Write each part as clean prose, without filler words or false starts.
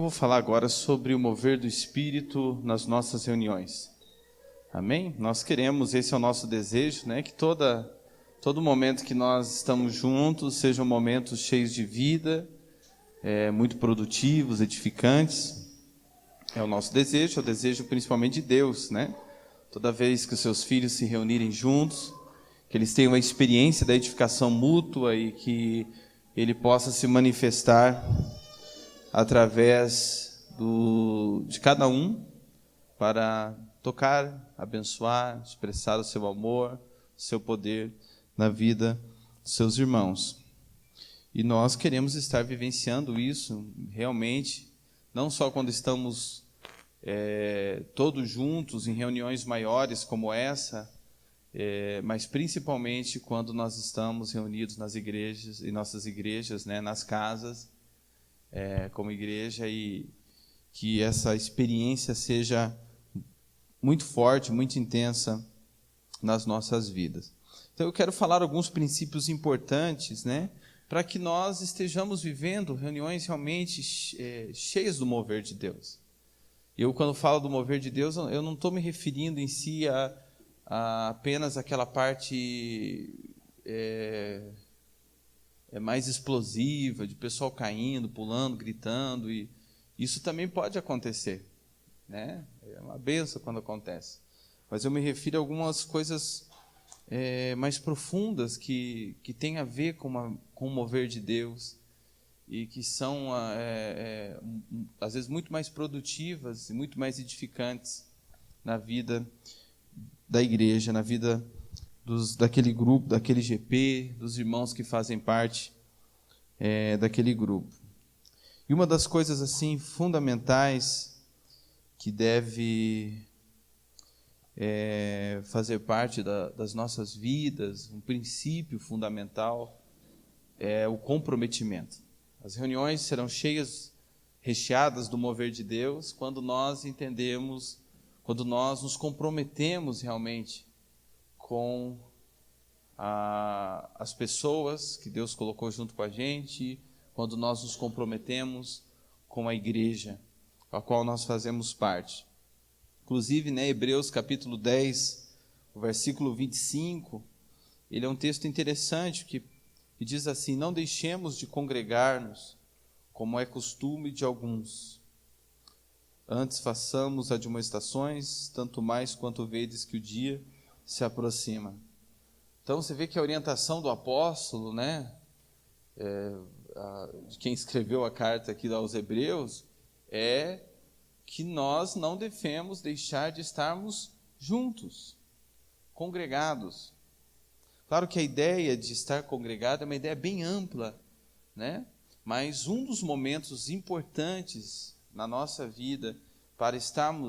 vou falar agora sobre o mover do Espírito nas nossas reuniões. Amém? Nós queremos, esse é o nosso desejo, né? Que todo momento que nós estamos juntos sejam momentos cheios de vida, muito produtivos, edificantes. É o nosso desejo, é o desejo principalmente de Deus, né? Toda vez que os seus filhos se reunirem juntos, que eles tenham uma experiência da edificação mútua e que Ele possa se manifestar através de cada um para tocar, abençoar, expressar o seu amor, o seu poder na vida dos seus irmãos. E nós queremos estar vivenciando isso realmente, não só quando estamos todos juntos em reuniões maiores como essa, mas principalmente quando nós estamos reunidos nas igrejas, em nossas igrejas, né, nas casas, como igreja, e que essa experiência seja muito forte, muito intensa nas nossas vidas. Então eu quero falar alguns princípios importantes, né, para que nós estejamos vivendo reuniões realmente cheias do mover de Deus. Eu, quando falo do mover de Deus, eu não estou me referindo em si a apenas aquela parte mais explosiva, de pessoal caindo, pulando, gritando, e isso também pode acontecer, né? É uma bênção quando acontece. Mas eu me refiro a algumas coisas mais profundas que têm a ver com o mover de Deus e que são, às vezes, muito mais produtivas e muito mais edificantes na vida da igreja, na vida daquele grupo, daquele GP, dos irmãos que fazem parte daquele grupo. E uma das coisas assim fundamentais que deve fazer parte das nossas vidas, um princípio fundamental, é o comprometimento. As reuniões serão recheadas do mover de Deus, quando nós entendemos, quando nós nos comprometemos realmente com as pessoas que Deus colocou junto com a gente, quando nós nos comprometemos com a igreja, a qual nós fazemos parte. Inclusive, né, Hebreus capítulo 10, o versículo 25, ele é um texto interessante que diz assim: não deixemos de congregar-nos, como é costume de alguns. Antes façamos admoestações, tanto mais quanto vedes que o dia se aproxima. Então você vê que a orientação do apóstolo, né, de quem escreveu a carta aqui aos Hebreus, é que nós não devemos deixar de estarmos juntos, congregados. Claro que a ideia de estar congregado é uma ideia bem ampla, né? Mas um dos momentos importantes na nossa vida,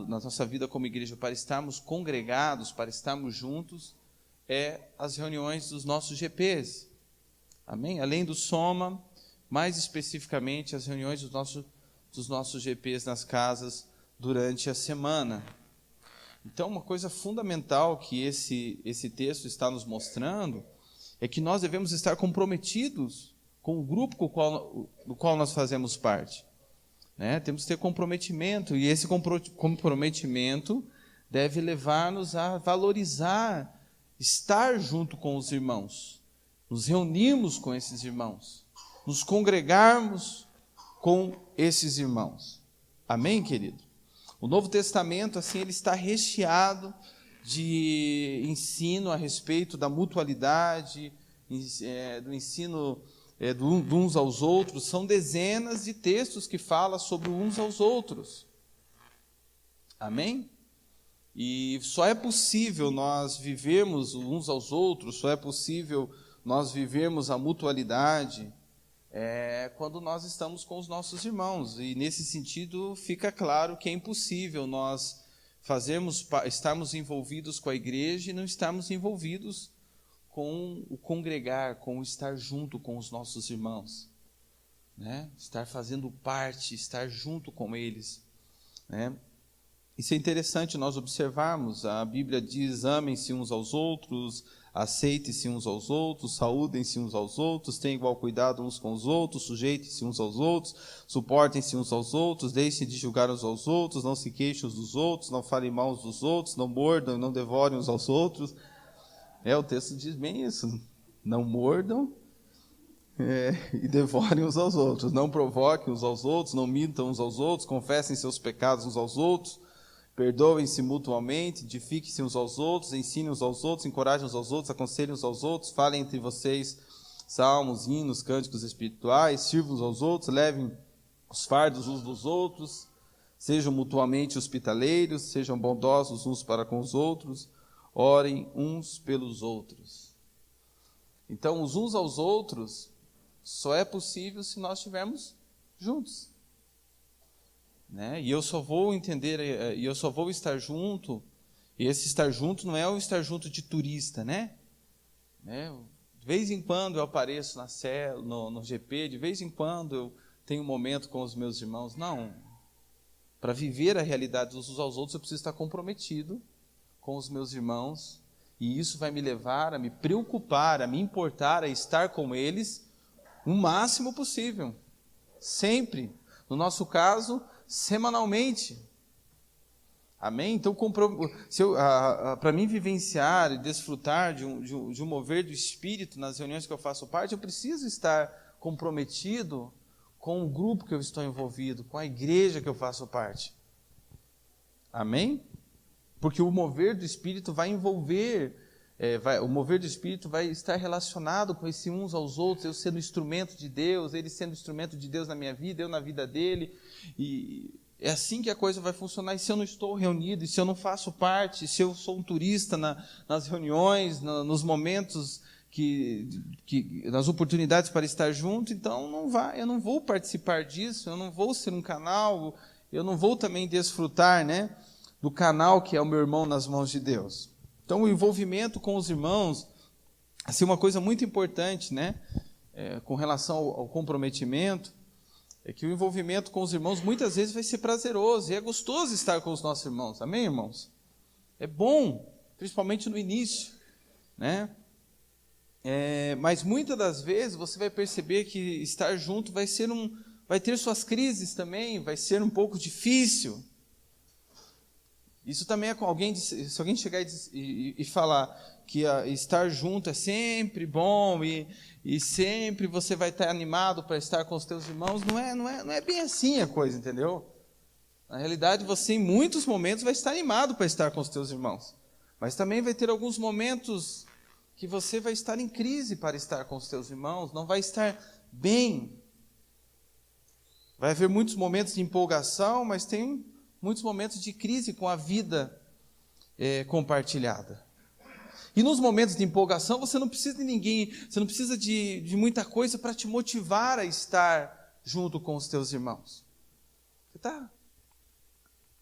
na nossa vida como igreja, para estarmos congregados, para estarmos juntos, as reuniões dos nossos GPs. Amém? Além do Soma, mais especificamente as reuniões dos nossos GPs nas casas durante a semana. Então, uma coisa fundamental que esse texto está nos mostrando é que nós devemos estar comprometidos com o grupo do qual nós fazemos parte, né? Temos que ter comprometimento, e esse comprometimento deve levar-nos a valorizar, estar junto com os irmãos, nos reunirmos com esses irmãos, nos congregarmos com esses irmãos. Amém, querido? O Novo Testamento, assim, ele está recheado de ensino a respeito da mutualidade, do ensino de uns aos outros. São dezenas de textos que falam sobre uns aos outros. Amém? E só é possível nós vivermos uns aos outros, só é possível nós vivermos a mutualidade quando nós estamos com os nossos irmãos. E nesse sentido fica claro que é impossível nós estarmos envolvidos com a igreja e não estarmos envolvidos com o congregar, com o estar junto com os nossos irmãos, né? Estar fazendo parte, estar junto com eles, né? Isso é interessante nós observarmos. A Bíblia diz: amem-se uns aos outros, aceitem-se uns aos outros, saúdem-se uns aos outros, tenham igual cuidado uns com os outros, sujeitem-se uns aos outros, suportem-se uns aos outros, deixem de julgar uns aos outros, não se queixem uns dos outros, não falem mal uns dos outros, não mordam e não devorem uns aos outros. O texto diz bem isso, não mordam e devorem uns aos outros, não provoquem uns aos outros, não mintam uns aos outros, confessem seus pecados uns aos outros, perdoem-se mutuamente, edifiquem-se uns aos outros, ensinem uns aos outros, encorajem uns aos outros, aconselhem uns aos outros, falem entre vocês salmos, hinos, cânticos espirituais, sirvam uns aos outros, levem os fardos uns dos outros, sejam mutuamente hospitaleiros, sejam bondosos uns para com os outros, orem uns pelos outros. Então, os uns aos outros só é possível se nós estivermos juntos. E eu só vou entender, e eu só vou estar junto, e esse estar junto não é o estar junto de turista, De vez em quando eu apareço na célula, no GP, de vez em quando eu tenho um momento com os meus irmãos. Não. Para viver a realidade dos uns aos outros, eu preciso estar comprometido com os meus irmãos, e isso vai me levar a me preocupar, a me importar, a estar com eles o máximo possível. Sempre. No nosso caso, semanalmente. Amém? Então, para mim vivenciar e desfrutar de um mover do Espírito nas reuniões que eu faço parte, eu preciso estar comprometido com o grupo que eu estou envolvido, com a igreja que eu faço parte. Amém? Porque o mover do Espírito vai envolver, o mover do Espírito vai estar relacionado com esse uns aos outros, eu sendo instrumento de Deus, ele sendo instrumento de Deus na minha vida, eu na vida dele, e é assim que a coisa vai funcionar. E se eu não estou reunido, e se eu não faço parte, se eu sou um turista nas reuniões, nos momentos, nas oportunidades para estar junto, então eu não vou participar disso, eu não vou ser um canal, eu não vou também desfrutar, do canal que é o meu irmão nas mãos de Deus. Então, o envolvimento com os irmãos, assim, uma coisa muito importante, com relação ao comprometimento, é que o envolvimento com os irmãos muitas vezes vai ser prazeroso, e é gostoso estar com os nossos irmãos, amém, irmãos? É bom, principalmente no início, mas muitas das vezes você vai perceber que estar junto vai ter suas crises também, vai ser um pouco difícil. Isso também é com alguém, se alguém chegar e falar que estar junto é sempre bom e sempre você vai estar animado para estar com os teus irmãos, não é bem assim a coisa, entendeu? Na realidade, você em muitos momentos vai estar animado para estar com os teus irmãos, mas também vai ter alguns momentos que você vai estar em crise para estar com os teus irmãos, não vai estar bem. Vai haver muitos momentos de empolgação, mas tem muitos momentos de crise com a vida compartilhada. E nos momentos de empolgação, você não precisa de ninguém, você não precisa de muita coisa para te motivar a estar junto com os teus irmãos. Você está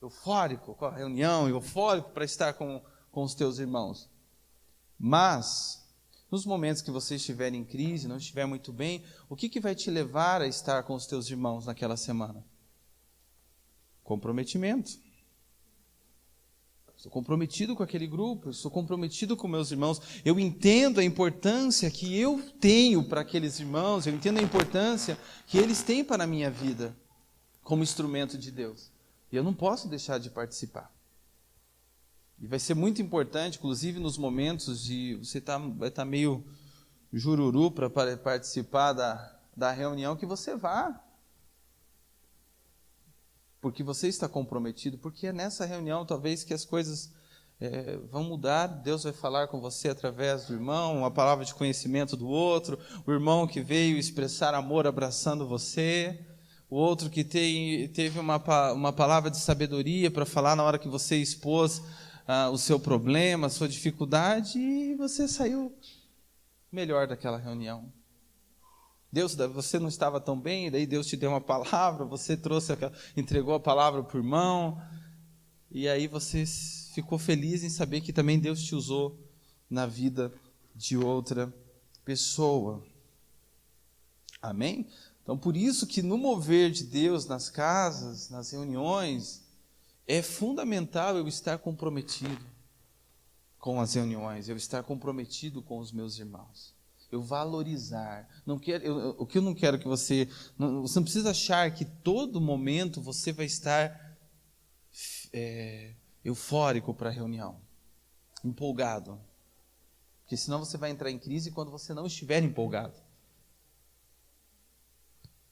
eufórico com a reunião, eufórico para estar com os teus irmãos. Mas, nos momentos que você estiver em crise, não estiver muito bem, o que vai te levar a estar com os teus irmãos naquela semana? Comprometimento. Estou comprometido com aquele grupo, estou comprometido com meus irmãos, eu entendo a importância que eu tenho para aqueles irmãos, eu entendo a importância que eles têm para a minha vida, como instrumento de Deus. E eu não posso deixar de participar. E vai ser muito importante, inclusive nos momentos de você vai estar meio jururu para participar da reunião, que você vá. Porque você está comprometido, porque é nessa reunião talvez que as coisas vão mudar, Deus vai falar com você através do irmão, uma palavra de conhecimento do outro, o irmão que veio expressar amor abraçando você, o outro que teve uma palavra de sabedoria para falar na hora que você expôs o seu problema, a sua dificuldade, e você saiu melhor daquela reunião. Você não estava tão bem, daí Deus te deu uma palavra, você entregou a palavra para o irmão, e aí você ficou feliz em saber que também Deus te usou na vida de outra pessoa. Amém? Então, por isso que no mover de Deus nas casas, nas reuniões, é fundamental eu estar comprometido com as reuniões, eu estar comprometido com os meus irmãos, eu valorizar. O que eu não quero que você não precisa achar que todo momento você vai estar eufórico para a reunião, empolgado, porque senão você vai entrar em crise quando você não estiver empolgado.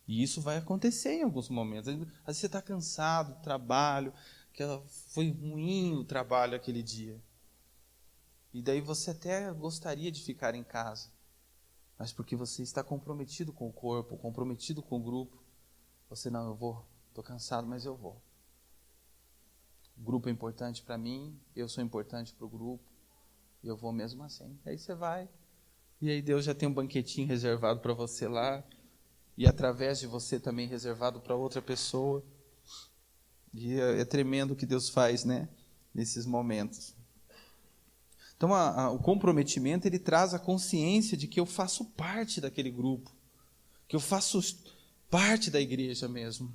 E isso vai acontecer em alguns momentos. Às vezes você está cansado do trabalho, que foi ruim o trabalho aquele dia. E daí você até gostaria de ficar em casa. Mas porque você está comprometido com o corpo, comprometido com o grupo, você, não, eu vou, estou cansado, mas eu vou. O grupo é importante para mim, eu sou importante para o grupo, e eu vou mesmo assim. Aí você vai, e aí Deus já tem um banquetinho reservado para você lá, e através de você também reservado para outra pessoa. E é tremendo o que Deus faz, né, nesses momentos. Então, o comprometimento, ele traz a consciência de que eu faço parte daquele grupo, que eu faço parte da igreja mesmo,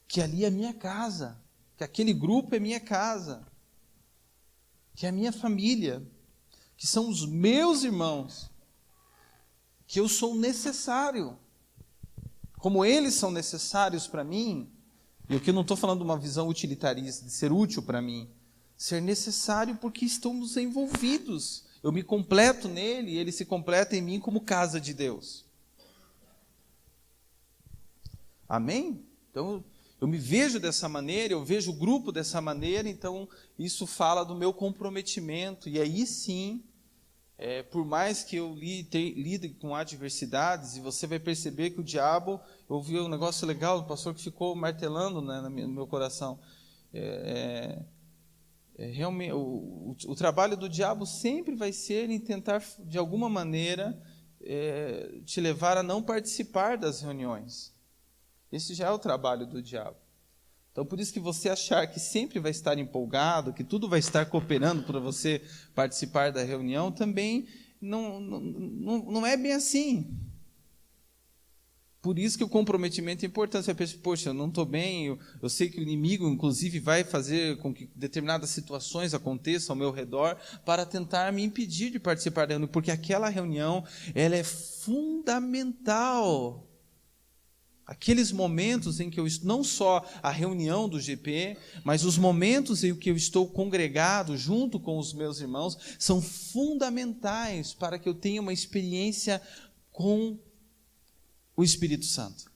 que ali é minha casa, que aquele grupo é minha casa, que é a minha família, que são os meus irmãos, que eu sou necessário, como eles são necessários para mim. E aqui eu não estou falando de uma visão utilitarista, de ser útil para mim, ser necessário porque estamos envolvidos. Eu me completo nele e ele se completa em mim como casa de Deus. Amém? Então, eu me vejo dessa maneira, eu vejo o grupo dessa maneira, então isso fala do meu comprometimento. E aí sim, por mais que eu lide com adversidades, e você vai perceber que o diabo, eu ouvi um negócio legal do pastor que ficou martelando, né, no meu coração, realmente, o trabalho do diabo sempre vai ser em tentar, de alguma maneira, te levar a não participar das reuniões. Esse já é o trabalho do diabo. Então, por isso que você achar que sempre vai estar empolgado, que tudo vai estar cooperando para você participar da reunião, também não é bem assim. Por isso que o comprometimento é importante. Você pensa, poxa, eu não estou bem, eu sei que o inimigo, inclusive, vai fazer com que determinadas situações aconteçam ao meu redor para tentar me impedir de participar da reunião, porque aquela reunião, ela é fundamental. Aqueles momentos em que eu estou, não só a reunião do GP, mas os momentos em que eu estou congregado junto com os meus irmãos, são fundamentais para que eu tenha uma experiência com o Espírito Santo.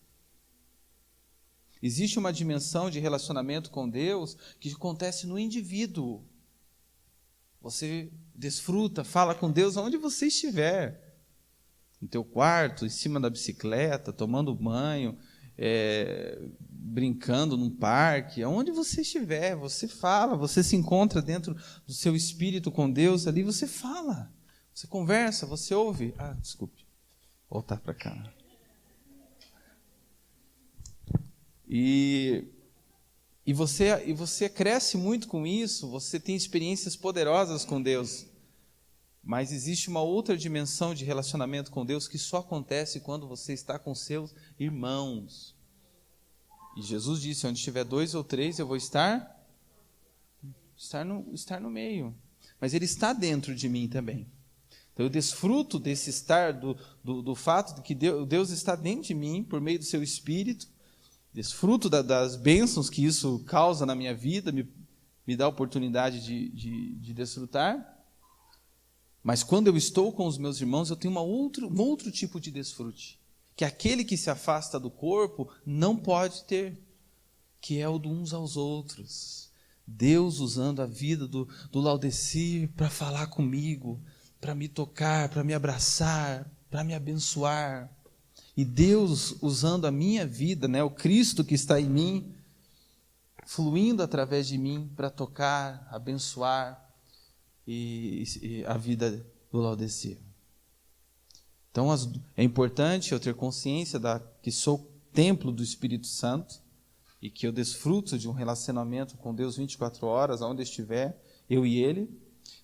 Existe uma dimensão de relacionamento com Deus que acontece no indivíduo. Você desfruta, fala com Deus onde você estiver. No teu quarto, em cima da bicicleta, tomando banho, brincando num parque, aonde você estiver, você fala, você se encontra dentro do seu espírito com Deus, ali você fala, você conversa, você ouve. Desculpe, voltar para cá. E você cresce muito com isso, você tem experiências poderosas com Deus. Mas existe uma outra dimensão de relacionamento com Deus que só acontece quando você está com seus irmãos. E Jesus disse, onde estiver 2 ou 3, eu vou estar no meio. Mas Ele está dentro de mim também. Então eu desfruto desse estar, do fato de que Deus está dentro de mim, por meio do seu Espírito. Desfruto das bênçãos que isso causa na minha vida, me dá a oportunidade de desfrutar. Mas quando eu estou com os meus irmãos, eu tenho um outro tipo de desfrute, que aquele que se afasta do corpo não pode ter, que é o de uns aos outros. Deus usando a vida do Laodicir para falar comigo, para me tocar, para me abraçar, para me abençoar. E Deus usando a minha vida, né, o Cristo que está em mim, fluindo através de mim para tocar, abençoar e a vida do Laodicea. Então é importante eu ter consciência que sou templo do Espírito Santo e que eu desfruto de um relacionamento com Deus 24 horas, aonde estiver, eu e Ele.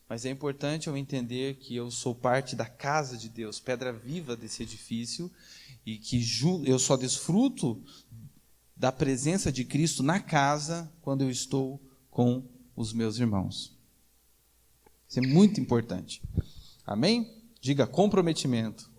Mas é importante eu entender que eu sou parte da casa de Deus, pedra viva desse edifício, e que eu só desfruto da presença de Cristo na casa quando eu estou com os meus irmãos. Isso é muito importante. Amém? Diga comprometimento.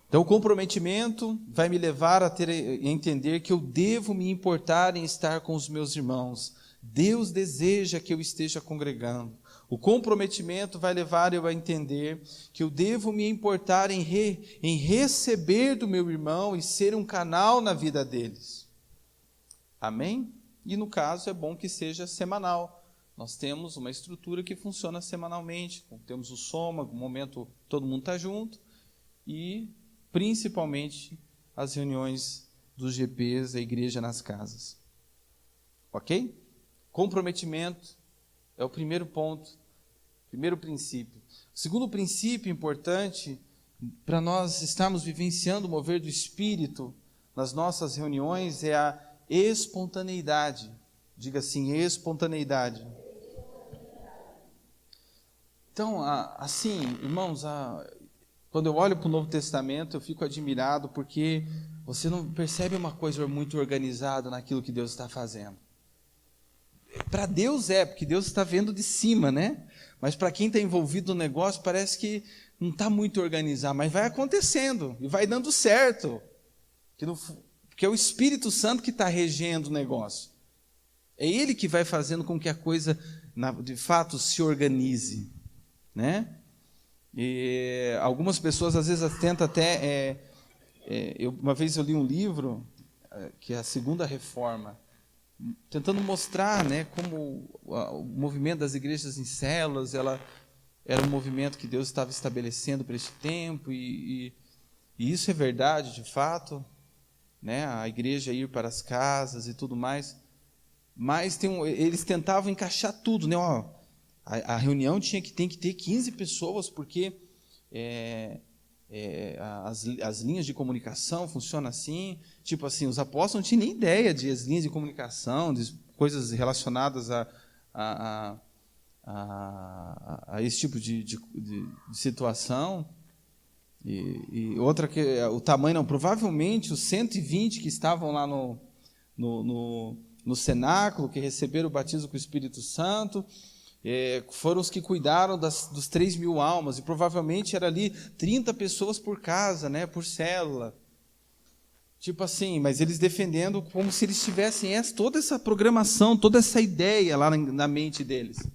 Então, o comprometimento vai me levar a entender que eu devo me importar em estar com os meus irmãos. Deus deseja que eu esteja congregando. O comprometimento vai levar eu a entender que eu devo me importar em receber do meu irmão e ser um canal na vida deles. Amém? E no caso é bom que seja semanal. Nós temos uma estrutura que funciona semanalmente. Temos o Soma, no momento todo mundo está junto, e principalmente as reuniões dos GPs, a igreja nas casas. Ok? Comprometimento é o primeiro ponto, primeiro princípio. O segundo princípio importante para nós estarmos vivenciando o mover do Espírito nas nossas reuniões é a espontaneidade. Diga assim, espontaneidade. Então, assim, irmãos, quando eu olho para o Novo Testamento, eu fico admirado porque você não percebe uma coisa muito organizada naquilo que Deus está fazendo. Para Deus porque Deus está vendo de cima, né? Mas para quem está envolvido no negócio, parece que não está muito organizado, mas vai acontecendo e vai dando certo. Porque é o Espírito Santo que está regendo o negócio. É Ele que vai fazendo com que a coisa, de fato, se organize, né? E algumas pessoas às vezes tentam até... uma vez eu li um livro, que é a Segunda Reforma, tentando mostrar, né, como o movimento das igrejas em células, ela era um movimento que Deus estava estabelecendo para este tempo, e isso é verdade, de fato, né, a igreja ir para as casas e tudo mais, mas eles tentavam encaixar tudo, né, a reunião tem que ter 15 pessoas, porque as linhas de comunicação funcionam assim, tipo assim, os apóstolos não tinham nem ideia de as linhas de comunicação, de coisas relacionadas a esse tipo de situação. E outra que o tamanho, não, provavelmente os 120 que estavam lá no cenáculo, que receberam o batismo com o Espírito Santo, foram os que cuidaram dos 3.000 almas, e provavelmente era ali 30 pessoas por casa, né, por célula. Tipo assim, mas eles defendendo como se eles tivessem toda essa programação, toda essa ideia lá na mente deles.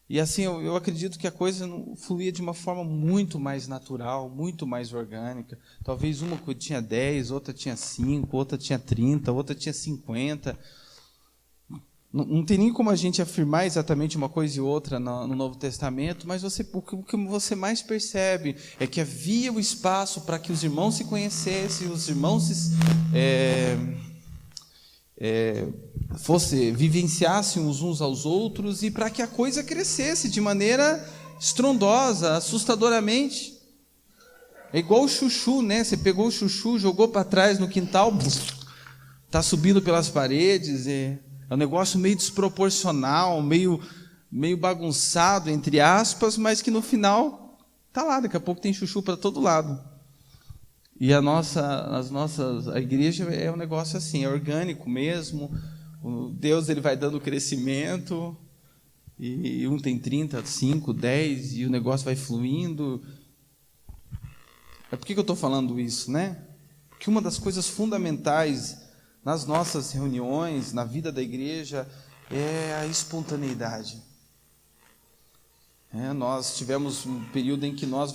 E assim, eu acredito que a coisa fluía de uma forma muito mais natural, muito mais orgânica. Talvez uma tinha 10, outra tinha 5, outra tinha 30, outra tinha 50. Não tem nem como a gente afirmar exatamente uma coisa e outra no Novo Testamento, mas o que você mais percebe é que havia o espaço para que os irmãos se conhecessem, os irmãos vivenciassem uns aos outros, e para que a coisa crescesse de maneira estrondosa, assustadoramente. É igual o chuchu, né? Você pegou o chuchu, jogou para trás no quintal, está subindo pelas paredes, é um negócio meio desproporcional, meio bagunçado, entre aspas, mas que no final está lá, daqui a pouco tem chuchu para todo lado. E a igreja é um negócio assim, é orgânico mesmo. Deus ele vai dando crescimento, e um tem 30, 5, 10, e o negócio vai fluindo. Por que eu estou falando isso, né? Porque uma das coisas fundamentais nas nossas reuniões, na vida da igreja, é a espontaneidade. Nós tivemos um período em que nós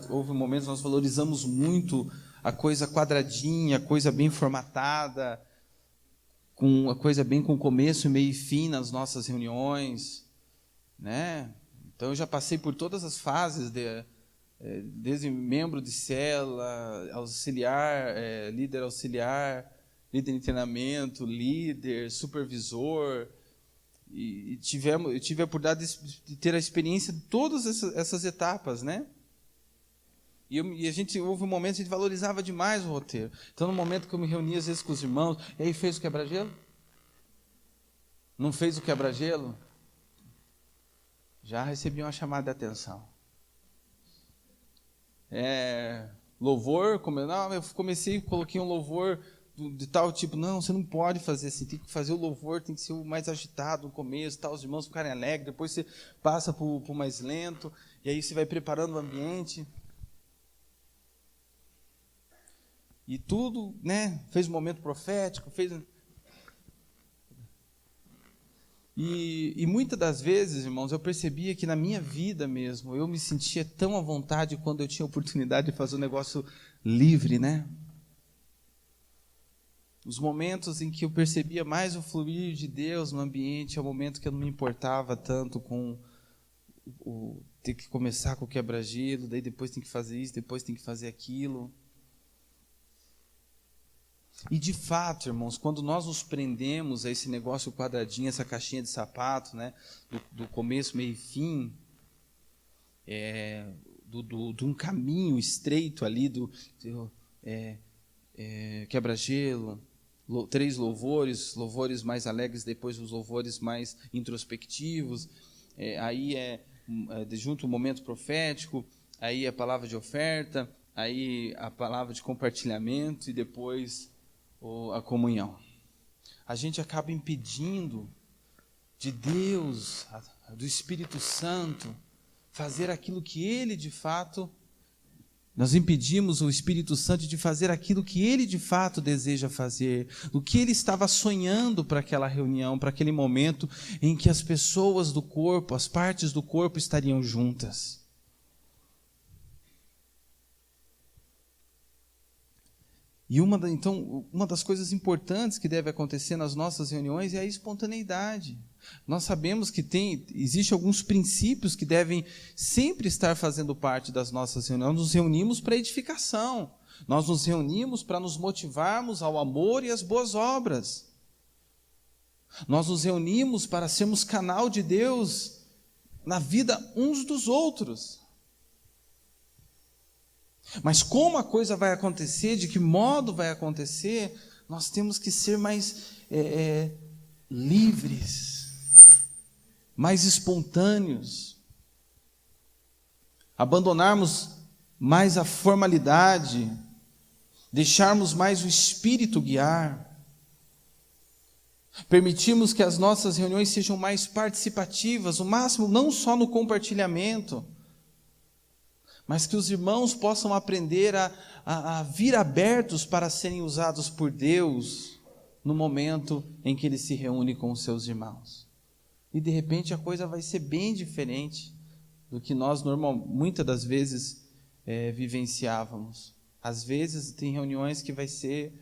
houve momentos que nós valorizamos muito a coisa quadradinha, a coisa bem formatada, a coisa bem com começo, meio e fim nas nossas reuniões, né? Então eu já passei por todas as fases, desde membro de célula, auxiliar, líder auxiliar, líder em treinamento, líder, supervisor, e eu tive a oportunidade de ter a experiência de todas essas etapas, né? E houve um momento que a gente valorizava demais o roteiro. Então, no momento que eu me reunia às vezes com os irmãos, e aí fez o quebra-gelo? Não fez o quebra-gelo? Já recebi uma chamada de atenção. Louvor, coloquei um louvor de tal tipo, não, você não pode fazer assim, tem que fazer o louvor, tem que ser o mais agitado no começo, tal, os irmãos ficarem alegres, depois você passa para o mais lento, e aí você vai preparando o ambiente. E tudo, né, fez um momento profético, E muitas das vezes, irmãos, eu percebia que na minha vida mesmo, eu me sentia tão à vontade quando eu tinha a oportunidade de fazer um negócio livre, né? Os momentos em que eu percebia mais o fluir de Deus no ambiente, é o momento que eu não me importava tanto com ter que começar com o quebra-gelo, daí depois tem que fazer isso, depois tem que fazer aquilo. E de fato, irmãos, quando nós nos prendemos a esse negócio quadradinho, essa caixinha de sapato, né, do começo, meio e fim, de um caminho estreito ali, quebra-gelo, 3 louvores mais alegres, depois os louvores mais introspectivos, aí junto o momento profético, aí a palavra de oferta, aí a palavra de compartilhamento e depois a comunhão. A gente acaba impedindo de Deus, do Espírito Santo, fazer aquilo que Ele de fato... Nós impedimos o Espírito Santo de fazer aquilo que Ele de fato deseja fazer, o que Ele estava sonhando para aquela reunião, para aquele momento em que as pessoas do corpo, as partes do corpo estariam juntas. E uma das coisas importantes que deve acontecer nas nossas reuniões é a espontaneidade. Nós sabemos que existem alguns princípios que devem sempre estar fazendo parte das nossas reuniões. Nós nos reunimos para edificação. Nós nos reunimos para nos motivarmos ao amor e às boas obras. Nós nos reunimos para sermos canal de Deus na vida uns dos outros. Mas como a coisa vai acontecer, de que modo vai acontecer, nós temos que ser mais livres, mais espontâneos, abandonarmos mais a formalidade, deixarmos mais o Espírito guiar, permitirmos que as nossas reuniões sejam mais participativas, o máximo não só no compartilhamento, mas que os irmãos possam aprender a vir abertos para serem usados por Deus no momento em que Ele se reúne com os seus irmãos. E de repente a coisa vai ser bem diferente do que nós muitas das vezes vivenciávamos. Às vezes tem reuniões que vai ser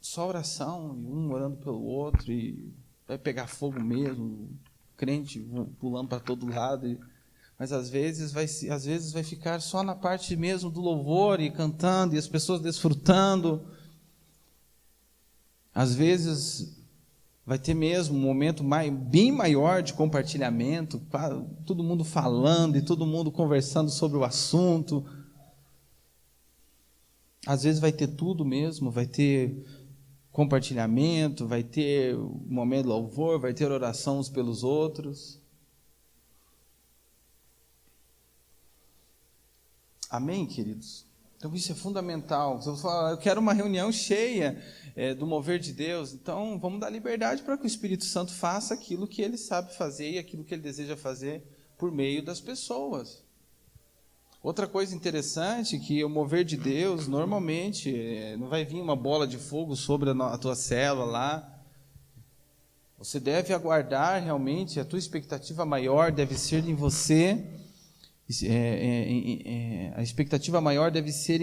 só oração, e um orando pelo outro, e vai pegar fogo mesmo, crente pulando para todo lado, mas às vezes vai ficar só na parte mesmo do louvor e cantando e as pessoas desfrutando. Às vezes vai ter mesmo um momento bem maior de compartilhamento, todo mundo falando e todo mundo conversando sobre o assunto. Às vezes vai ter tudo mesmo, vai ter compartilhamento, vai ter um momento de louvor, vai ter oração uns pelos outros. Amém, queridos? Então isso é fundamental. Se eu falar, eu quero uma reunião cheia do mover de Deus, então vamos dar liberdade para que o Espírito Santo faça aquilo que Ele sabe fazer e aquilo que Ele deseja fazer por meio das pessoas. Outra coisa interessante é que o mover de Deus, normalmente, não vai vir uma bola de fogo sobre a tua célula lá. Você deve aguardar realmente, a tua expectativa maior deve ser em você. A expectativa maior deve ser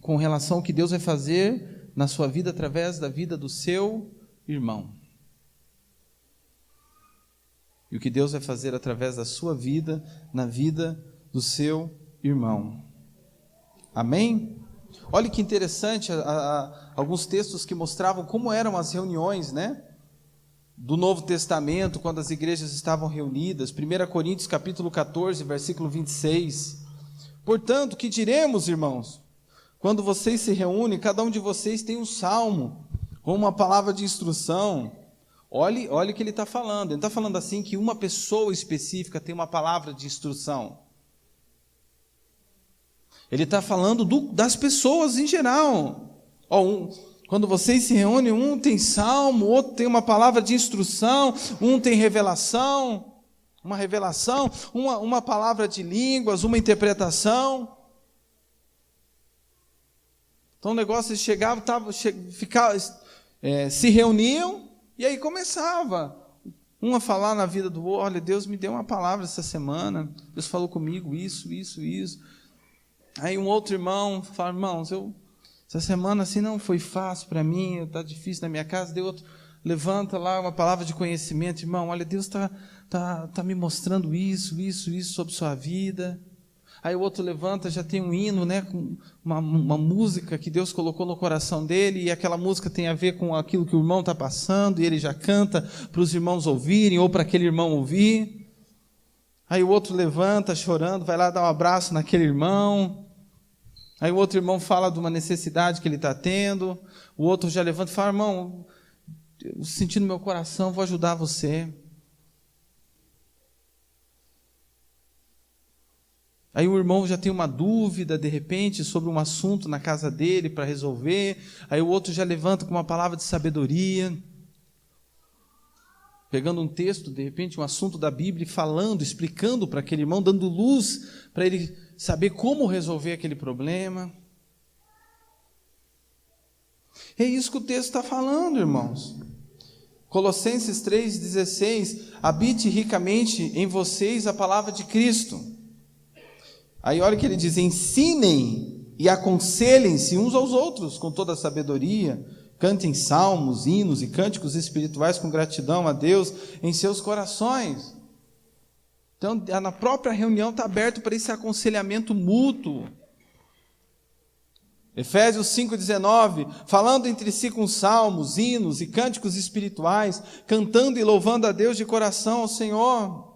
com relação ao que Deus vai fazer na sua vida através da vida do seu irmão. E o que Deus vai fazer através da sua vida, na vida do seu irmão. Amém? Olha que interessante, alguns textos que mostravam como eram as reuniões, né? Do Novo Testamento, quando as igrejas estavam reunidas. 1 Coríntios capítulo 14, versículo 26. Portanto, que diremos, irmãos? Quando vocês se reúnem, cada um de vocês tem um salmo, ou uma palavra de instrução. Olhe o que ele está falando. Ele está falando assim que uma pessoa específica tem uma palavra de instrução. Ele está falando das pessoas em geral. Quando vocês se reúnem, um tem salmo, outro tem uma palavra de instrução, um tem revelação, uma palavra de línguas, uma interpretação. Então o negócio, eles chegavam, se reuniam, e aí começava um a falar na vida do outro: olha, Deus me deu uma palavra essa semana, Deus falou comigo isso. Aí um outro irmão fala: irmãos, essa semana assim não foi fácil para mim, está difícil na minha casa. Daí outro levanta lá uma palavra de conhecimento: irmão, olha, Deus está me mostrando isso sobre sua vida. Aí o outro levanta, já tem um hino, né, com uma música que Deus colocou no coração dele, e aquela música tem a ver com aquilo que o irmão está passando, e ele já canta para os irmãos ouvirem, ou para aquele irmão ouvir. Aí o outro levanta chorando, vai lá dar um abraço naquele irmão. Aí o outro irmão fala de uma necessidade que ele está tendo, o outro já levanta e fala: irmão, eu senti no meu coração, vou ajudar você. Aí o irmão já tem uma dúvida, de repente, sobre um assunto na casa dele para resolver. Aí o outro já levanta com uma palavra de sabedoria, pegando um texto, de repente, um assunto da Bíblia, e falando, explicando para aquele irmão, dando luz para ele saber como resolver aquele problema. É isso que o texto está falando, irmãos. Colossenses 3,16: habite ricamente em vocês a palavra de Cristo. Aí olha o que ele diz: ensinem e aconselhem-se uns aos outros com toda a sabedoria, cantem salmos, hinos e cânticos espirituais com gratidão a Deus em seus corações. Então, na própria reunião está aberto para esse aconselhamento mútuo. Efésios 5,19: falando entre si com salmos, hinos e cânticos espirituais, cantando e louvando a Deus de coração ao Senhor.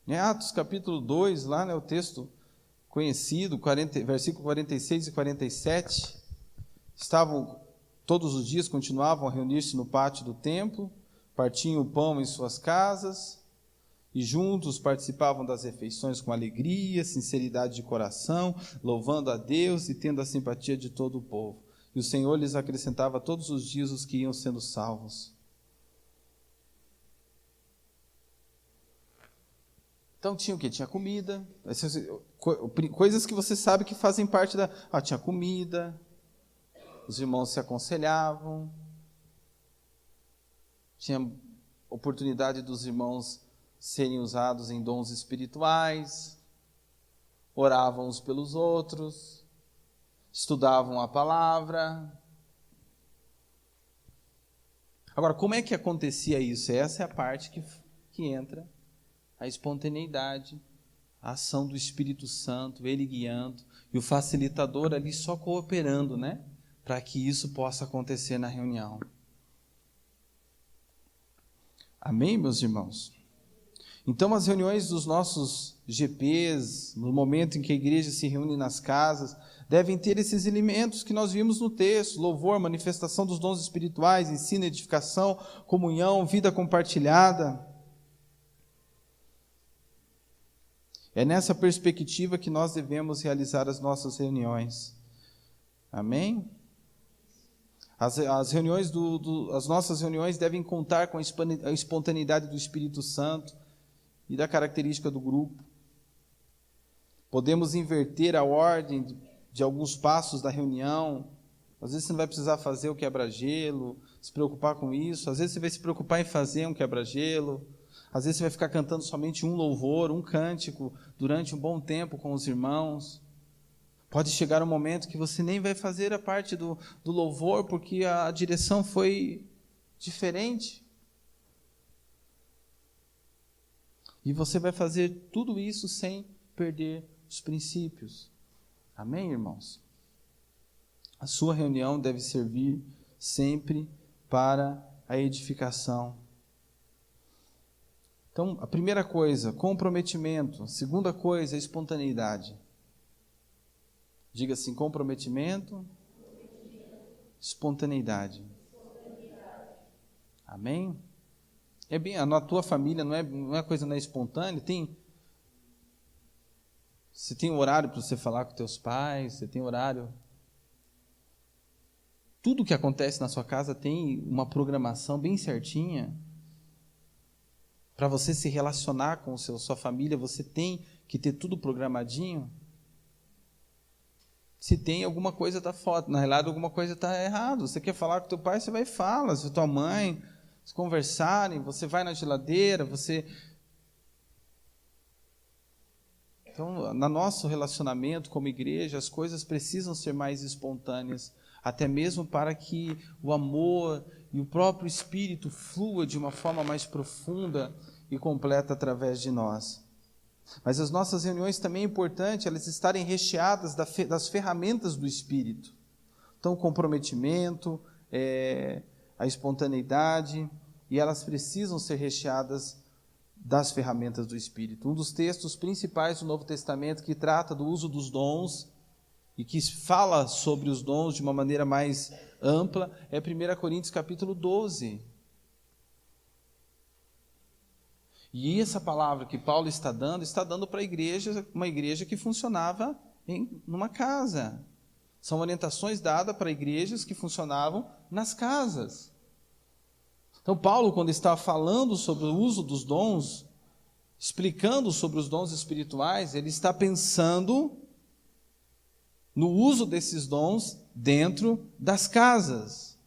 Em Atos capítulo 2, lá, né, o texto conhecido, versículo 46 e 47, todos os dias continuavam a reunir-se no pátio do templo, partiam o pão em suas casas, e juntos participavam das refeições com alegria, sinceridade de coração, louvando a Deus e tendo a simpatia de todo o povo. E o Senhor lhes acrescentava todos os dias os que iam sendo salvos. Então tinha o quê? Tinha comida, coisas que você sabe que fazem parte da... tinha comida, os irmãos se aconselhavam, tinha oportunidade dos irmãos serem usados em dons espirituais, oravam uns pelos outros, estudavam a palavra. Agora, como é que acontecia isso? Essa é a parte que entra a espontaneidade, a ação do Espírito Santo, ele guiando, e o facilitador ali só cooperando, né? Para que isso possa acontecer na reunião. Amém, meus irmãos? Então, as reuniões dos nossos GPs, no momento em que a igreja se reúne nas casas, devem ter esses elementos que nós vimos no texto: louvor, manifestação dos dons espirituais, ensino, edificação, comunhão, vida compartilhada. É nessa perspectiva que nós devemos realizar as nossas reuniões. Amém? As reuniões as nossas reuniões devem contar com a espontaneidade do Espírito Santo e da característica do grupo. Podemos inverter a ordem de alguns passos da reunião. Às vezes você não vai precisar fazer o quebra-gelo, se preocupar com isso. Às vezes você vai se preocupar em fazer um quebra-gelo. Às vezes você vai ficar cantando somente um louvor, um cântico, durante um bom tempo com os irmãos. Pode chegar um momento que você nem vai fazer a parte do louvor, porque a direção foi diferente. E você vai fazer tudo isso sem perder os princípios. Amém, irmãos? A sua reunião deve servir sempre para a edificação. Então, a primeira coisa, comprometimento. A segunda coisa, espontaneidade. Diga assim: comprometimento, espontaneidade. Amém? É bem, na tua família não é coisa não é espontânea, você tem horário para você falar com teus pais, você tem horário. Tudo que acontece na sua casa tem uma programação bem certinha. Para você se relacionar com sua família, você tem que ter tudo programadinho. Se tem alguma coisa está fora, na realidade alguma coisa está errado. Você quer falar com teu pai, você vai e fala. Se tua mãe, se conversarem, você vai na geladeira, Então, no nosso relacionamento como igreja, as coisas precisam ser mais espontâneas, até mesmo para que o amor e o próprio Espírito flua de uma forma mais profunda e completa através de nós. Mas as nossas reuniões também é importante elas estarem recheadas das ferramentas do Espírito. Então, o comprometimento, a espontaneidade, e elas precisam ser recheadas das ferramentas do Espírito. Um dos textos principais do Novo Testamento que trata do uso dos dons e que fala sobre os dons de uma maneira mais ampla é 1 Coríntios capítulo 12. E essa palavra que Paulo está dando para a igreja, uma igreja que funcionava numa casa. São orientações dadas para igrejas que funcionavam nas casas. Então, Paulo, quando está falando sobre o uso dos dons, explicando sobre os dons espirituais, ele está pensando no uso desses dons dentro das casas.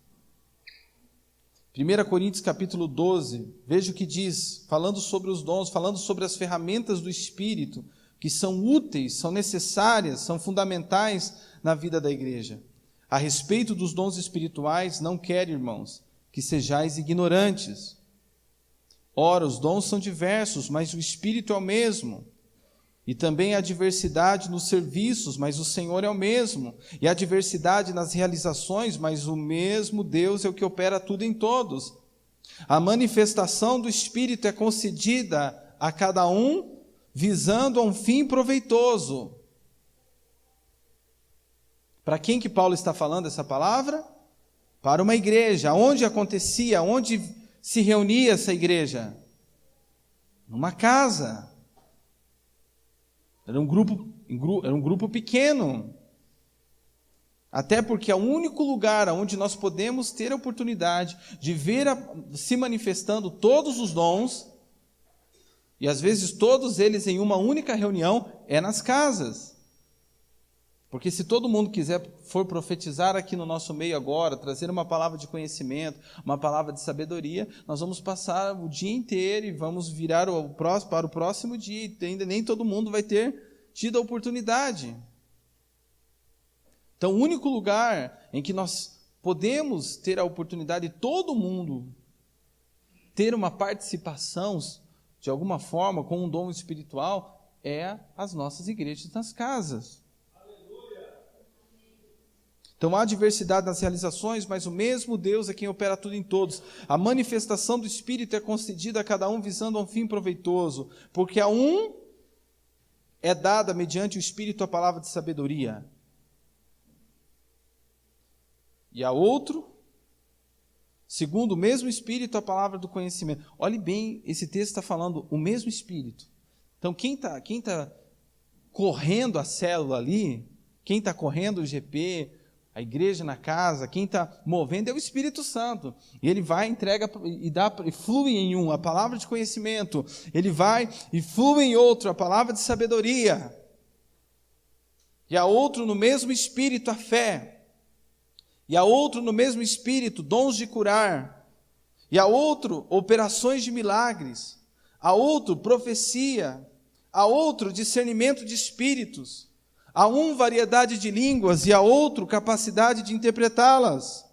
1 Coríntios capítulo 12, veja o que diz, falando sobre os dons, falando sobre as ferramentas do Espírito, que são úteis, são necessárias, são fundamentais na vida da igreja. A respeito dos dons espirituais, não quero, irmãos, que sejais ignorantes. Ora, os dons são diversos, mas o Espírito é o mesmo. E também há diversidade nos serviços, mas o Senhor é o mesmo. E há diversidade nas realizações, mas o mesmo Deus é o que opera tudo em todos. A manifestação do Espírito é concedida a cada um, visando a um fim proveitoso. Para quem que Paulo está falando essa palavra? Para uma igreja. Onde acontecia? Onde se reunia essa igreja? Numa casa. Era um grupo pequeno. Até porque é o único lugar onde nós podemos ter a oportunidade de ver se manifestando todos os dons, e às vezes todos eles em uma única reunião, é nas casas. Porque se todo mundo for profetizar aqui no nosso meio agora, trazer uma palavra de conhecimento, uma palavra de sabedoria, nós vamos passar o dia inteiro e vamos virar para o próximo dia, e ainda nem todo mundo vai ter tido a oportunidade. Então, o único lugar em que nós podemos ter a oportunidade de todo mundo ter uma participação, de alguma forma, com um dom espiritual, é as nossas igrejas nas casas. Então há diversidade nas realizações, mas o mesmo Deus é quem opera tudo em todos. A manifestação do Espírito é concedida a cada um visando a um fim proveitoso, porque a um é dada mediante o Espírito a palavra de sabedoria, e a outro, segundo o mesmo Espírito, a palavra do conhecimento. Olhe bem, esse texto está falando o mesmo Espírito. Então quem tá correndo a célula ali, quem está correndo o GP, a igreja na casa, quem está movendo é o Espírito Santo. E ele vai, entrega e flui em um a palavra de conhecimento. Ele vai e flui em outro a palavra de sabedoria. E a outro no mesmo Espírito a fé. E a outro no mesmo Espírito dons de curar. E a outro operações de milagres. A outro profecia. A outro discernimento de espíritos. A um variedade de línguas e a outro capacidade de interpretá-las.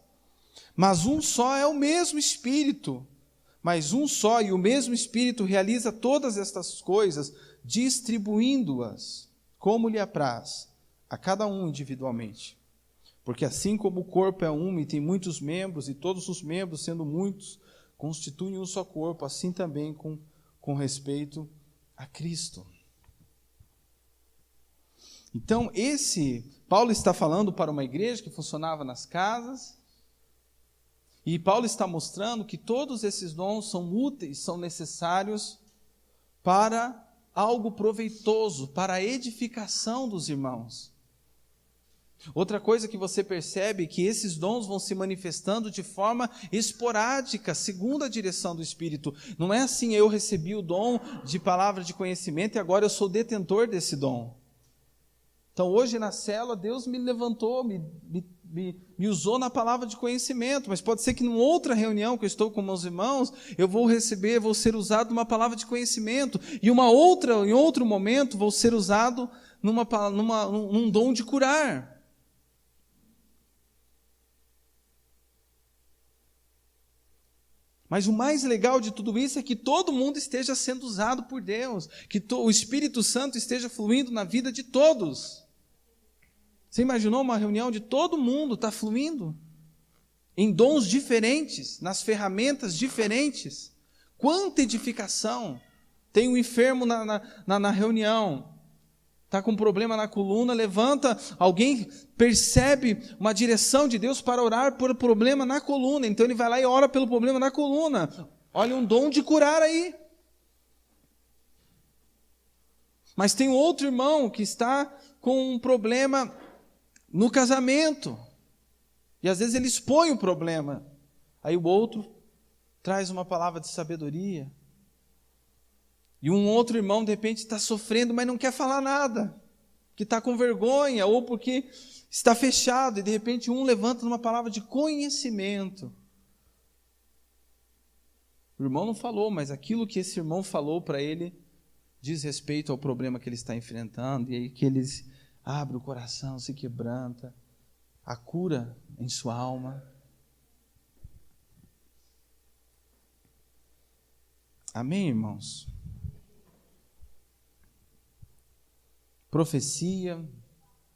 Mas um só é o mesmo Espírito. Mas um só e o mesmo Espírito realiza todas estas coisas, distribuindo-as como lhe apraz, a cada um individualmente. Porque assim como o corpo é um e tem muitos membros, e todos os membros, sendo muitos, constituem um só corpo, assim também com respeito a Cristo. Então, Paulo está falando para uma igreja que funcionava nas casas, E Paulo está mostrando que todos esses dons são úteis, são necessários para algo proveitoso, para a edificação dos irmãos. Outra coisa que você percebe é que esses dons vão se manifestando de forma esporádica, segundo a direção do Espírito. Não é assim, eu recebi o dom de palavra de conhecimento e agora eu sou detentor desse dom. Então hoje na célula Deus me levantou, me usou na palavra de conhecimento, mas pode ser que em outra reunião que eu estou com meus irmãos, eu vou ser usado numa palavra de conhecimento, e em outro momento vou ser usado num dom de curar. Mas o mais legal de tudo isso é que todo mundo esteja sendo usado por Deus, que o Espírito Santo esteja fluindo na vida de todos. Você imaginou uma reunião de todo mundo está fluindo? Em dons diferentes, nas ferramentas diferentes. Quanta edificação! Tem um enfermo na reunião, está com um problema na coluna, levanta, alguém percebe uma direção de Deus para orar por problema na coluna, então ele vai lá e ora pelo problema na coluna. Olha, um dom de curar aí. Mas tem outro irmão que está com um problema no casamento, e às vezes ele expõe o problema, aí o outro traz uma palavra de sabedoria. E um outro irmão, de repente, está sofrendo, mas não quer falar nada, que está com vergonha, ou porque está fechado, e de repente um levanta uma palavra de conhecimento. O irmão não falou, mas aquilo que esse irmão falou para ele diz respeito ao problema que ele está enfrentando, e aí que ele abre o coração, se quebranta, a cura em sua alma. Amém, irmãos? Profecia,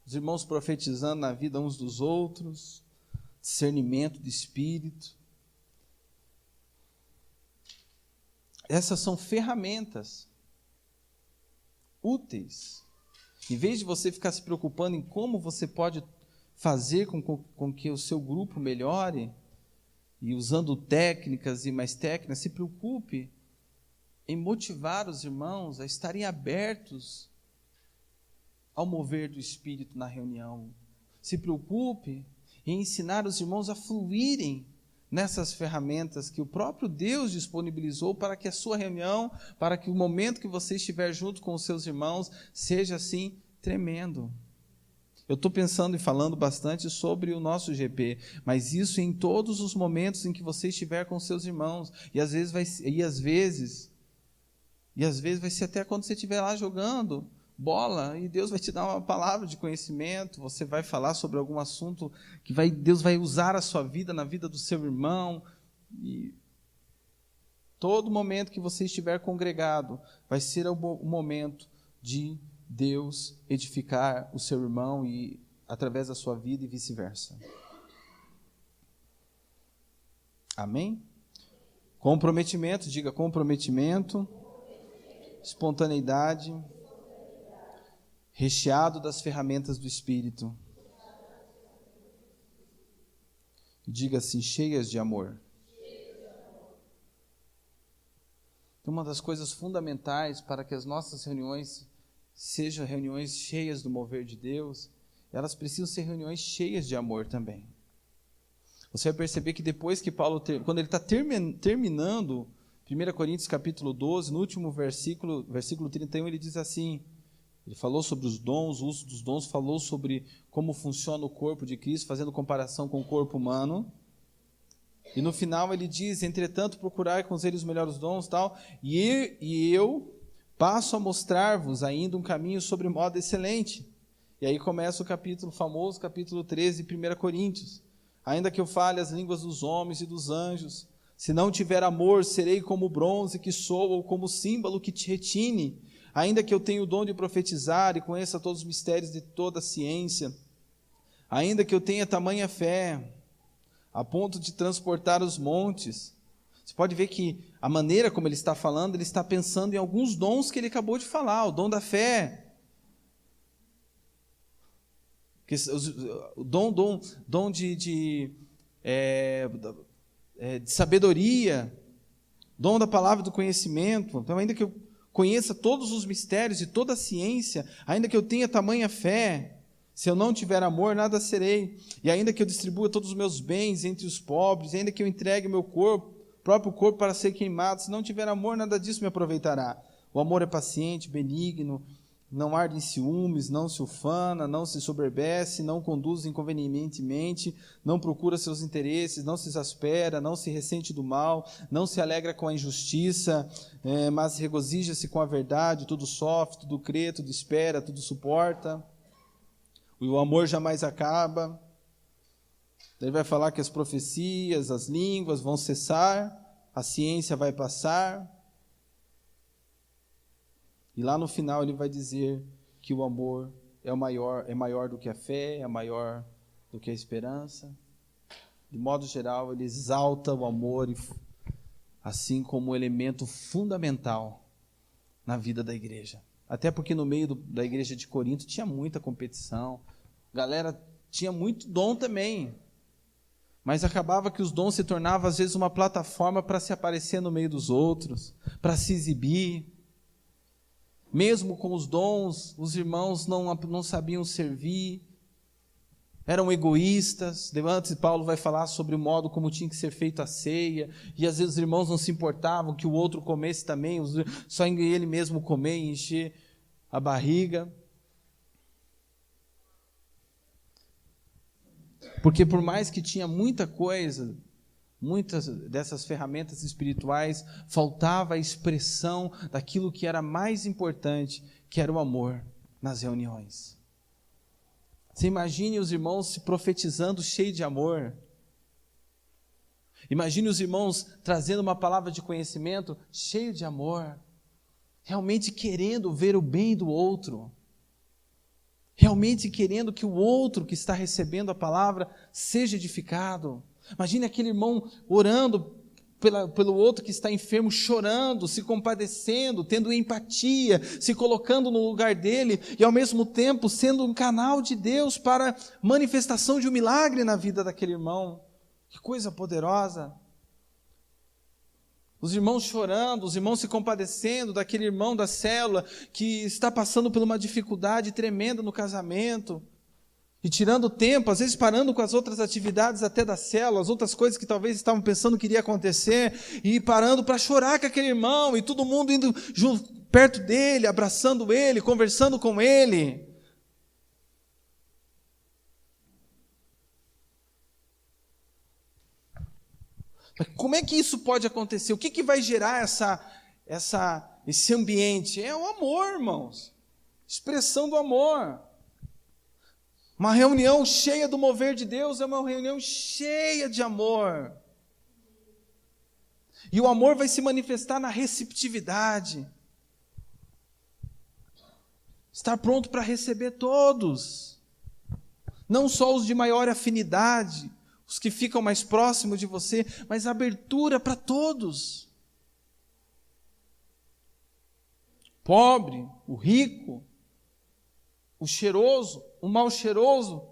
os irmãos profetizando na vida uns dos outros, discernimento de espírito. Essas são ferramentas úteis. Em vez de você ficar se preocupando em como você pode fazer com que o seu grupo melhore, e usando técnicas e mais técnicas, se preocupe em motivar os irmãos a estarem abertos ao mover do Espírito na reunião. Se preocupe em ensinar os irmãos a fluírem nessas ferramentas que o próprio Deus disponibilizou para que a sua reunião, para que o momento que você estiver junto com os seus irmãos, seja assim tremendo. Eu estou pensando e falando bastante sobre o nosso GP, mas isso em todos os momentos em que você estiver com os seus irmãos, e às vezes vai ser até quando você estiver lá jogando bola, e Deus vai te dar uma palavra de conhecimento, você vai falar sobre algum assunto que Deus vai usar a sua vida na vida do seu irmão, e todo momento que você estiver congregado, vai ser o momento de Deus edificar o seu irmão e através da sua vida e vice-versa. Amém? Comprometimento, diga comprometimento, espontaneidade, recheado das ferramentas do Espírito. Diga assim, cheias de amor. Uma das coisas fundamentais para que as nossas reuniões sejam reuniões cheias do mover de Deus, elas precisam ser reuniões cheias de amor também. Você vai perceber que depois que Paulo, quando ele está terminando 1 Coríntios capítulo 12, no último versículo 31, ele diz assim, ele falou sobre os dons, o uso dos dons, falou sobre como funciona o corpo de Cristo, fazendo comparação com o corpo humano. E no final ele diz, entretanto, procurai com eles os melhores dons, tal, e eu passo a mostrar-vos ainda um caminho sobre modo excelente. E aí começa o famoso capítulo 13 de 1 Coríntios. Ainda que eu fale as línguas dos homens e dos anjos, se não tiver amor, serei como o bronze que soa ou como o símbolo que te retine. Ainda que eu tenha o dom de profetizar e conheça todos os mistérios de toda a ciência, ainda que eu tenha tamanha fé, a ponto de transportar os montes. Você pode ver que a maneira como ele está falando, ele está pensando em alguns dons que ele acabou de falar, o dom da fé, o dom de sabedoria, dom da palavra do conhecimento. Então, ainda que eu conheça todos os mistérios e toda a ciência, ainda que eu tenha tamanha fé, se eu não tiver amor, nada serei. E ainda que eu distribua todos os meus bens entre os pobres, ainda que eu entregue meu próprio corpo para ser queimado, se não tiver amor, nada disso me aproveitará. O amor é paciente, benigno, não arde em ciúmes, não se ufana, não se soberbece, não conduz inconvenientemente, não procura seus interesses, não se exaspera, não se ressente do mal, não se alegra com a injustiça, mas regozija-se com a verdade, tudo sofre, tudo crê, tudo espera, tudo suporta. O amor jamais acaba. Ele vai falar que as profecias, as línguas vão cessar, a ciência vai passar. E lá no final ele vai dizer que o amor é maior do que a fé, é maior do que a esperança. De modo geral, ele exalta o amor assim como um elemento fundamental na vida da igreja. Até porque no meio da igreja de Corinto tinha muita competição, a galera tinha muito dom também, mas acabava que os dons se tornavam às vezes uma plataforma para se aparecer no meio dos outros, para se exibir. Mesmo com os dons, os irmãos não sabiam servir, eram egoístas. Antes Paulo vai falar sobre o modo como tinha que ser feita a ceia, e às vezes os irmãos não se importavam que o outro comesse também, só ele mesmo comer e encher a barriga. Porque por mais que tinha muita coisa, muitas dessas ferramentas espirituais, faltava a expressão daquilo que era mais importante, que era o amor nas reuniões. Você imagine os irmãos se profetizando cheio de amor. Imagine os irmãos trazendo uma palavra de conhecimento cheio de amor, realmente querendo ver o bem do outro, realmente querendo que o outro que está recebendo a palavra seja edificado. Imagine aquele irmão orando pelo outro que está enfermo, chorando, se compadecendo, tendo empatia, se colocando no lugar dele e ao mesmo tempo sendo um canal de Deus para manifestação de um milagre na vida daquele irmão. Que coisa poderosa! Os irmãos chorando, os irmãos se compadecendo daquele irmão da célula que está passando por uma dificuldade tremenda no casamento, e tirando tempo, às vezes parando com as outras atividades até da célula, as outras coisas que talvez estavam pensando que iria acontecer, e parando para chorar com aquele irmão, e todo mundo indo perto dele, abraçando ele, conversando com ele. Mas como é que isso pode acontecer? O que vai gerar esse ambiente? É o amor, irmãos. Expressão do amor. Uma reunião cheia do mover de Deus é uma reunião cheia de amor. E o amor vai se manifestar na receptividade. Estar pronto para receber todos. Não só os de maior afinidade, os que ficam mais próximos de você, mas abertura para todos. Pobre, o rico, o cheiroso, o mal cheiroso,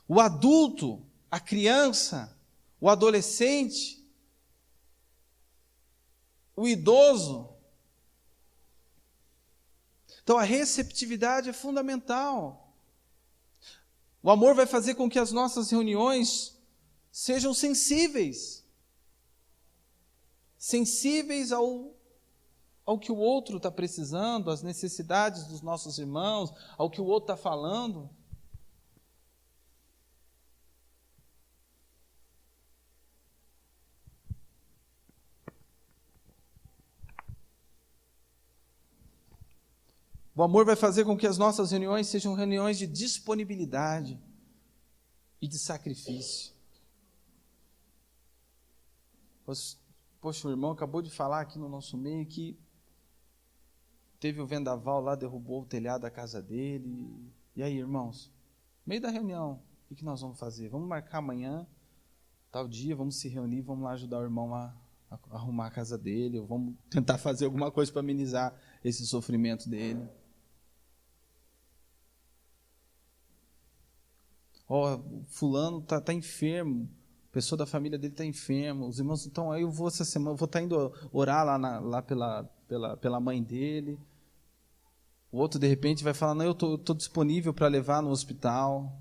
o adulto, a criança, o adolescente, o idoso. Então a receptividade é fundamental. O amor vai fazer com que as nossas reuniões sejam sensíveis. Sensíveis ao que o outro está precisando, às necessidades dos nossos irmãos, ao que o outro está falando. O amor vai fazer com que as nossas reuniões sejam reuniões de disponibilidade e de sacrifício. Poxa, o irmão acabou de falar aqui no nosso meio que teve o vendaval lá, derrubou o telhado da casa dele. E aí, irmãos? No meio da reunião, o que nós vamos fazer? Vamos marcar amanhã, tal dia, vamos se reunir, vamos lá ajudar o irmão a arrumar a casa dele, ou vamos tentar fazer alguma coisa para amenizar esse sofrimento dele. Fulano está enfermo, pessoa da família dele está enfermo, os irmãos estão aí, eu vou essa semana, vou estar indo orar lá pela mãe dele. O outro, de repente, vai falar, não, eu estou disponível para levar no hospital.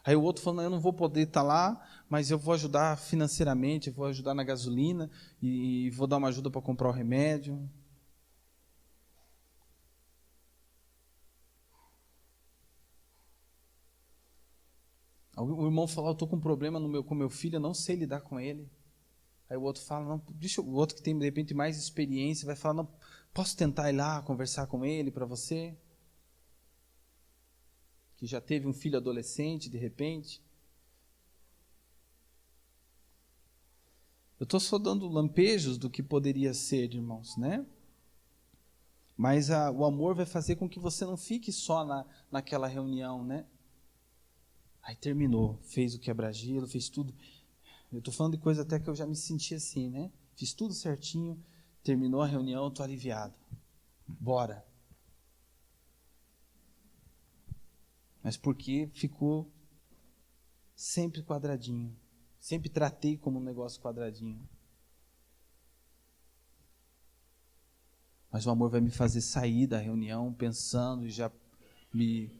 Aí o outro falando, eu não vou poder estar lá, mas eu vou ajudar financeiramente, vou ajudar na gasolina e vou dar uma ajuda para comprar o remédio. O irmão fala, eu estou com um problema com meu filho, eu não sei lidar com ele. Aí o outro fala, não, o outro que tem de repente mais experiência vai falar, não, posso tentar ir lá conversar com ele para você? Que já teve um filho adolescente de repente. Eu estou só dando lampejos do que poderia ser, irmãos, né? Mas o amor vai fazer com que você não fique só naquela reunião, né? Aí terminou, fez o quebra-gelo, fez tudo. Eu estou falando de coisa até que eu já me senti assim, né? Fiz tudo certinho, terminou a reunião, estou aliviado. Bora. Mas porque ficou sempre quadradinho. Sempre tratei como um negócio quadradinho. Mas o amor vai me fazer sair da reunião pensando e já me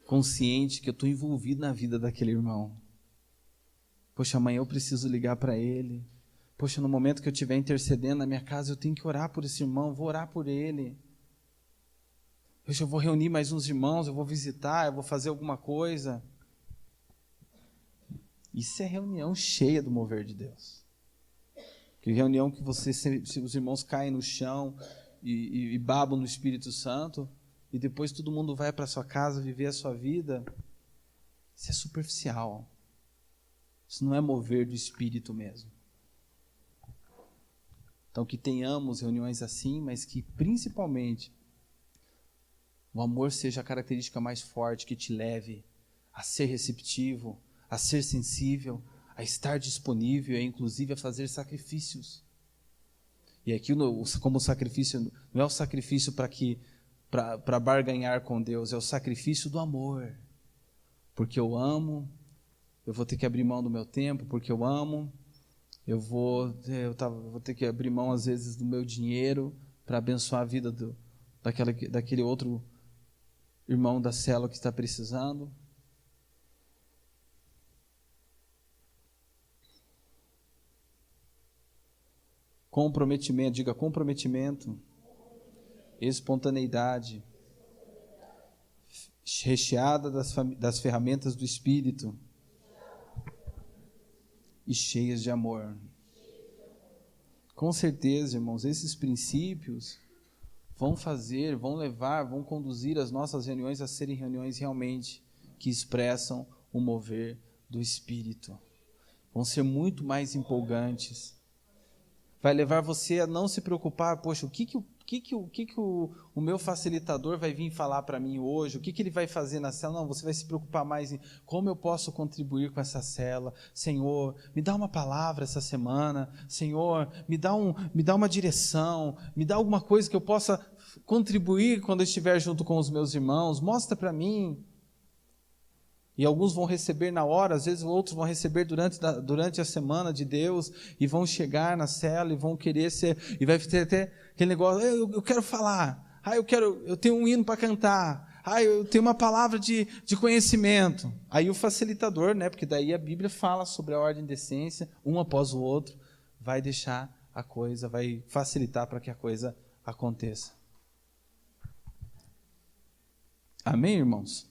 consciente que eu estou envolvido na vida daquele irmão. Poxa, amanhã eu preciso ligar para ele. Poxa, no momento que eu estiver intercedendo na minha casa, eu tenho que orar por esse irmão, vou orar por ele. Poxa, eu vou reunir mais uns irmãos, eu vou visitar, eu vou fazer alguma coisa. Isso é reunião cheia do mover de Deus. Que reunião que se os irmãos caem no chão e babam no Espírito Santo, e depois todo mundo vai para sua casa viver a sua vida, isso é superficial. Isso não é mover do Espírito mesmo. Então que tenhamos reuniões assim, mas que principalmente o amor seja a característica mais forte que te leve a ser receptivo, a ser sensível, a estar disponível e inclusive a fazer sacrifícios. E aqui como sacrifício, não é o sacrifício para barganhar com Deus, é o sacrifício do amor. Porque eu amo, eu vou ter que abrir mão do meu tempo, porque eu amo, eu vou ter que abrir mão às vezes do meu dinheiro para abençoar a vida daquele outro irmão da célula que está precisando. Comprometimento, diga comprometimento, espontaneidade, recheada das ferramentas do Espírito e cheias de amor. Com certeza, irmãos, esses princípios vão conduzir as nossas reuniões a serem reuniões realmente que expressam o mover do Espírito. Vão ser muito mais empolgantes. Vai levar você a não se preocupar, poxa, o que o meu facilitador vai vir falar para mim hoje? O que ele vai fazer na célula? Não, você vai se preocupar mais em como eu posso contribuir com essa célula. Senhor, me dá uma palavra essa semana. Senhor, me dá uma direção. Me dá alguma coisa que eu possa contribuir quando eu estiver junto com os meus irmãos. Mostra para mim. E alguns vão receber na hora, às vezes outros vão receber durante a semana de Deus e vão chegar na cela e vão querer ser, e vai ter até aquele negócio, eu quero falar, eu tenho um hino para cantar, eu tenho uma palavra de conhecimento. Aí o facilitador, né, porque daí a Bíblia fala sobre a ordem de decência, um após o outro, vai deixar a coisa, vai facilitar para que a coisa aconteça. Amém, irmãos?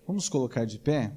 Vamos colocar de pé?